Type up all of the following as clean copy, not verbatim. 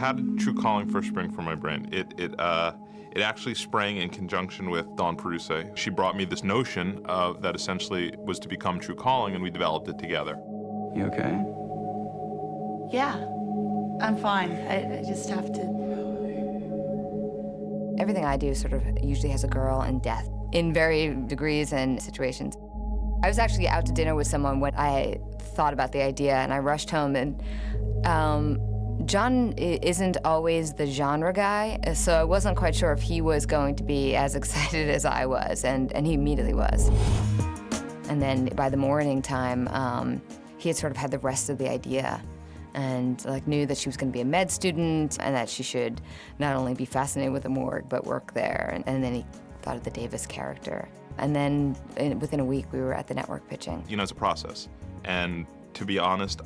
how did Tru Calling first spring from my brain? It actually sprang in conjunction with Dawn Peruse. She brought me this notion that essentially was to become Tru Calling, and we developed it together. You okay? Yeah, I'm fine. I just have to... Everything I do sort of usually has a girl and death in varying degrees and situations. I was actually out to dinner with someone when I thought about the idea, and I rushed home, and John isn't always the genre guy, so I wasn't quite sure if he was going to be as excited as I was, and he immediately was. And then by the morning time, he had sort of had the rest of the idea, and like knew that she was going to be a med student and that she should not only be fascinated with the morgue but work there. And then he thought of the Davis character. And then within a week we were at the network pitching. You know, it's a process. And to be honest,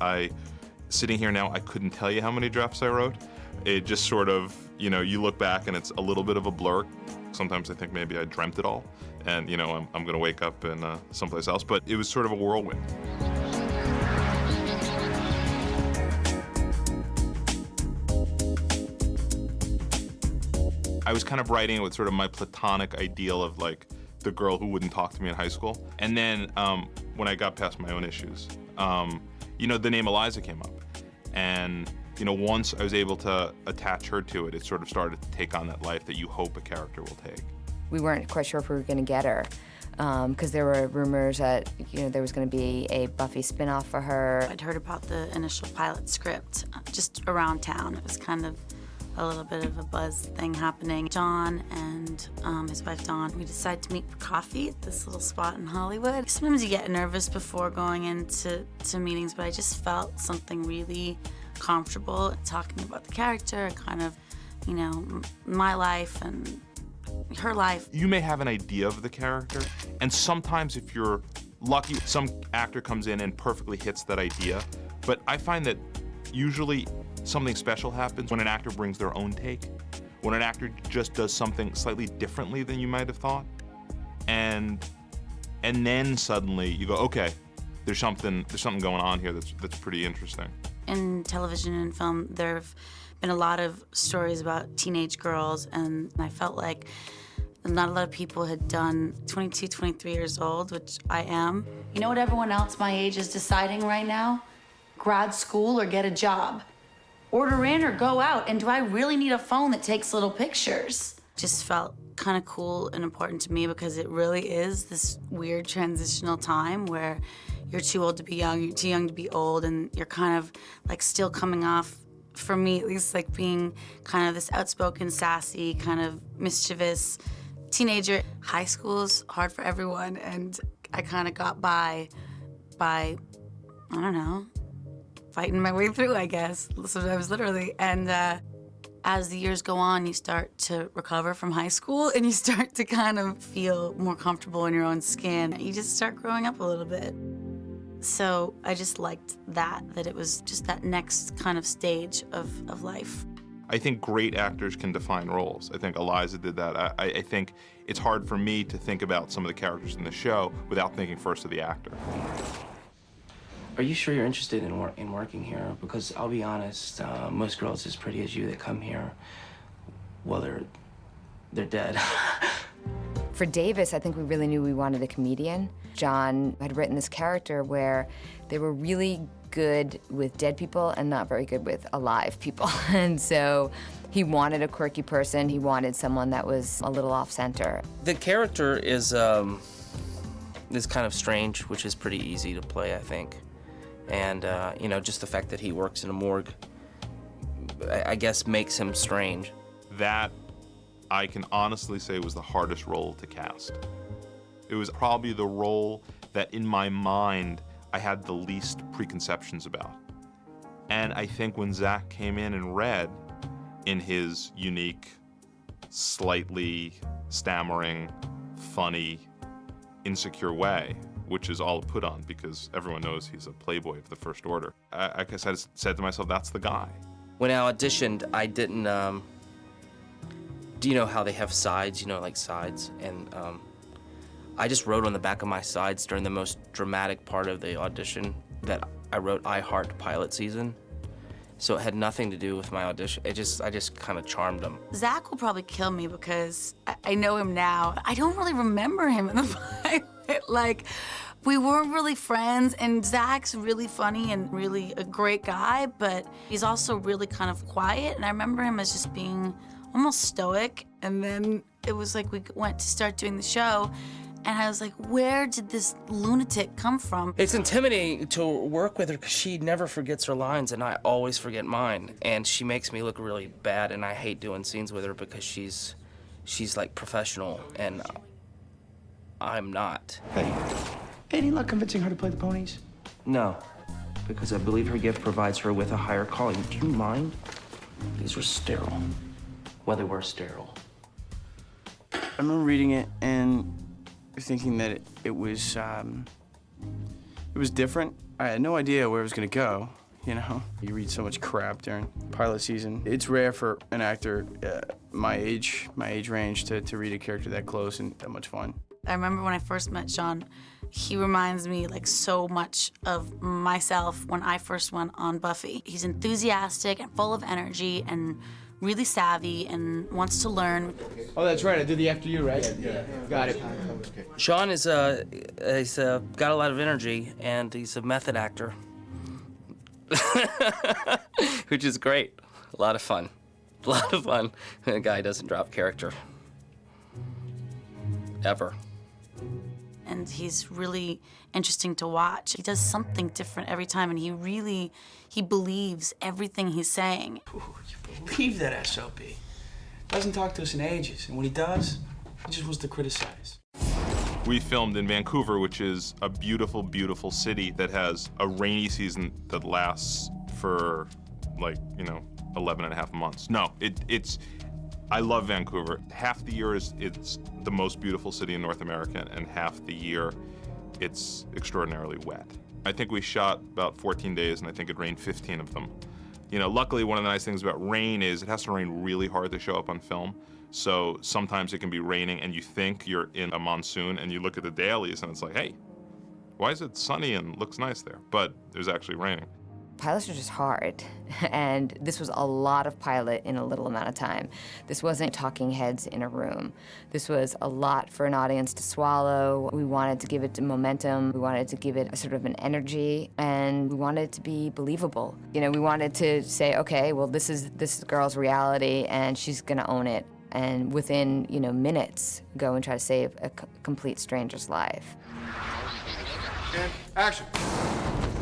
sitting here now, I couldn't tell you how many drafts I wrote. It just sort of, you know, you look back and it's a little bit of a blur. Sometimes I think maybe I dreamt it all and, you know, I'm gonna wake up in someplace else, but it was sort of a whirlwind. I was kind of writing it with sort of my platonic ideal of like the girl who wouldn't talk to me in high school. And then when I got past my own issues, you know, the name Eliza came up. And, you know, once I was able to attach her to it, it sort of started to take on that life that you hope a character will take. We weren't quite sure if we were going to get her, because there were rumors that, you know, there was going to be a Buffy spinoff for her. I'd heard about the initial pilot script just around town. It was kind of a little bit of a buzz thing happening. John and his wife Dawn, we decided to meet for coffee at this little spot in Hollywood. Sometimes you get nervous before going into meetings, but I just felt something really comfortable talking about the character, kind of, you know, my life and her life. You may have an idea of the character, and sometimes if you're lucky, some actor comes in and perfectly hits that idea. But I find that usually something special happens when an actor brings their own take, when an actor just does something slightly differently than you might have thought, and then suddenly you go, okay, there's something going on here that's pretty interesting. In television and film, there have been a lot of stories about teenage girls, and I felt like not a lot of people had done 22, 23 years old, which I am. You know what everyone else my age is deciding right now? Grad school or get a job. Order in or go out, and do I really need a phone that takes little pictures? Just felt kind of cool and important to me because it really is this weird transitional time where you're too old to be young, you're too young to be old, and you're kind of like still coming off, for me at least, like being kind of this outspoken, sassy, kind of mischievous teenager. High school's hard for everyone, and I kind of got by, I don't know, fighting my way through, I guess, sometimes literally. And as the years go on, you start to recover from high school and you start to kind of feel more comfortable in your own skin. You just start growing up a little bit. So I just liked that it was just that next kind of stage of life. I think great actors can define roles. I think Eliza did that. I think it's hard for me to think about some of the characters in the show without thinking first of the actor. Are you sure you're interested in working here? Because I'll be honest, most girls as pretty as you that come here, well, they're dead. For Davis, I think we really knew we wanted a comedian. John had written this character where they were really good with dead people and not very good with alive people. And so he wanted a quirky person. He wanted someone that was a little off-center. The character is kind of strange, which is pretty easy to play, I think. And, you know, just the fact that he works in a morgue, I guess, makes him strange. That, I can honestly say, was the hardest role to cast. It was probably the role that, in my mind, I had the least preconceptions about. And I think when Zach came in and read, in his unique, slightly stammering, funny, insecure way, which is all put on because everyone knows he's a playboy of the first order. I guess I just said to myself, that's the guy. When I auditioned, I didn't, do you know how they have sides, you know, like sides? And I just wrote on the back of my sides during the most dramatic part of the audition that I wrote I Heart Pilot Season. So it had nothing to do with my audition. I just kind of charmed him. Zach will probably kill me because I know him now. I don't really remember him in the pilot. Like, we weren't really friends, and Zach's really funny and really a great guy, but he's also really kind of quiet, and I remember him as just being almost stoic, and then it was like we went to start doing the show, and I was like, where did this lunatic come from? It's intimidating to work with her because she never forgets her lines, and I always forget mine, and she makes me look really bad, and I hate doing scenes with her because she's like professional, and I'm not. Hey, any luck convincing her to play the ponies? No, because I believe her gift provides her with a higher calling. Do you mind? These were sterile. Well, they were sterile. I remember reading it and thinking that it was different. I had no idea where it was gonna go, you know? You read so much crap during pilot season. It's rare for an actor my age range to read a character that close and that much fun. I remember when I first met Sean, he reminds me like so much of myself when I first went on Buffy. He's enthusiastic and full of energy and really savvy and wants to learn. Oh, that's right. I did the After You, right? Yeah. Got it. Sean is he's got a lot of energy, and he's a method actor, which is great. A lot of fun. A lot of fun. The guy doesn't drop character. Ever. And he's really interesting to watch. He does something different every time, and he believes everything he's saying. Ooh, you believe that SOB. Doesn't talk to us in ages, and when he does, he just wants to criticize. We filmed in Vancouver, which is a beautiful, beautiful city that has a rainy season that lasts for, like, 11 and a half months. No, I love Vancouver. Half the year it's the most beautiful city in North America, and half the year it's extraordinarily wet. I think we shot about 14 days, and I think it rained 15 of them. Luckily, one of the nice things about rain is it has to rain really hard to show up on film. So sometimes it can be raining, and you think you're in a monsoon, and you look at the dailies, and it's like, hey, why is it sunny and looks nice there? But there's actually raining. Pilots are just hard, and this was a lot of pilot in a little amount of time. This wasn't talking heads in a room. This was a lot for an audience to swallow. We wanted to give it momentum. We wanted to give it a sort of an energy, and we wanted it to be believable. We wanted to say, okay, well, this is girl's reality, and she's gonna own it. And within, minutes, go and try to save a complete stranger's life. And action.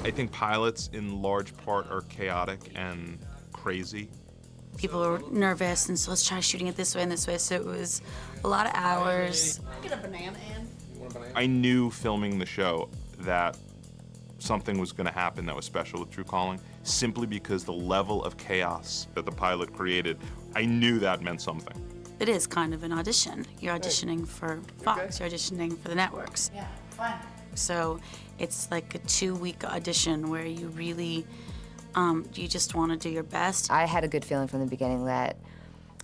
I think pilots, in large part, are chaotic and crazy. People were nervous, and so let's try shooting it this way and this way. So it was a lot of hours. Can I get a banana, Ann? I knew filming the show that something was going to happen that was special with Tru Calling, simply because the level of chaos that the pilot created, I knew that meant something. It is kind of an audition. You're auditioning for Fox, you're auditioning for the networks. Yeah, fine. So it's like a 2-week audition where you really, you just want to do your best. I had a good feeling from the beginning that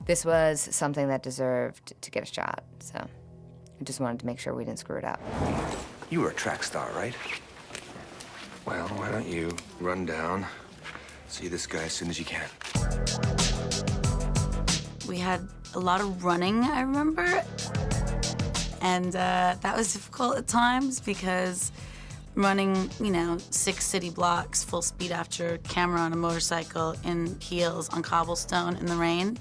this was something that deserved to get a shot. So I just wanted to make sure we didn't screw it up. You were a track star, right? Well, why don't you run down, see this guy as soon as you can. We had a lot of running, I remember. And that was difficult at times because running, 6 city blocks full speed after camera on a motorcycle in heels on cobblestone in the rain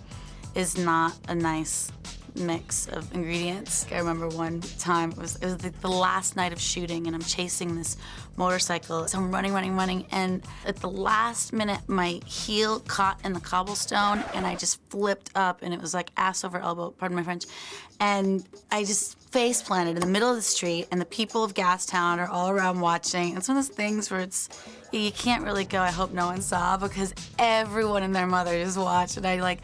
is not a nice mix of ingredients. I remember one time, it was the last night of shooting, and I'm chasing this motorcycle. So I'm running, and at the last minute, my heel caught in the cobblestone, and I just flipped up, and it was like ass over elbow, pardon my French, and I just face planted in the middle of the street, and the people of Gastown are all around watching. It's one of those things where you can't really go, I hope no one saw, because everyone and their mother just watched, and I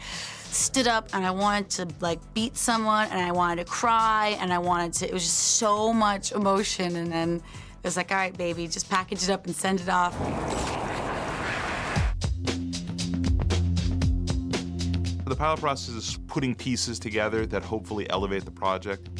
stood up and I wanted to beat someone, and I wanted to cry, and it was just so much emotion, and then it was like, all right, baby, just package it up and send it off. The pilot process is putting pieces together that hopefully elevate the project,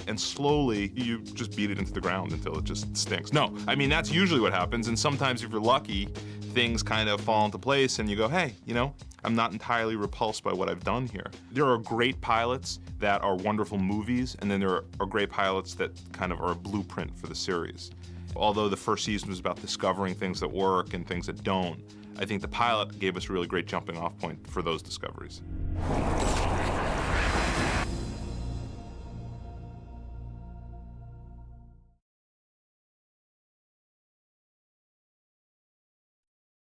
and slowly you just beat it into the ground until it just stinks. No, I mean, that's usually what happens, and sometimes if you're lucky, things kind of fall into place and you go, hey, you know, I'm not entirely repulsed by what I've done here. There are great pilots that are wonderful movies, and then there are great pilots that kind of are a blueprint for the series. Although the first season was about discovering things that work and things that don't, I think the pilot gave us a really great jumping off point for those discoveries.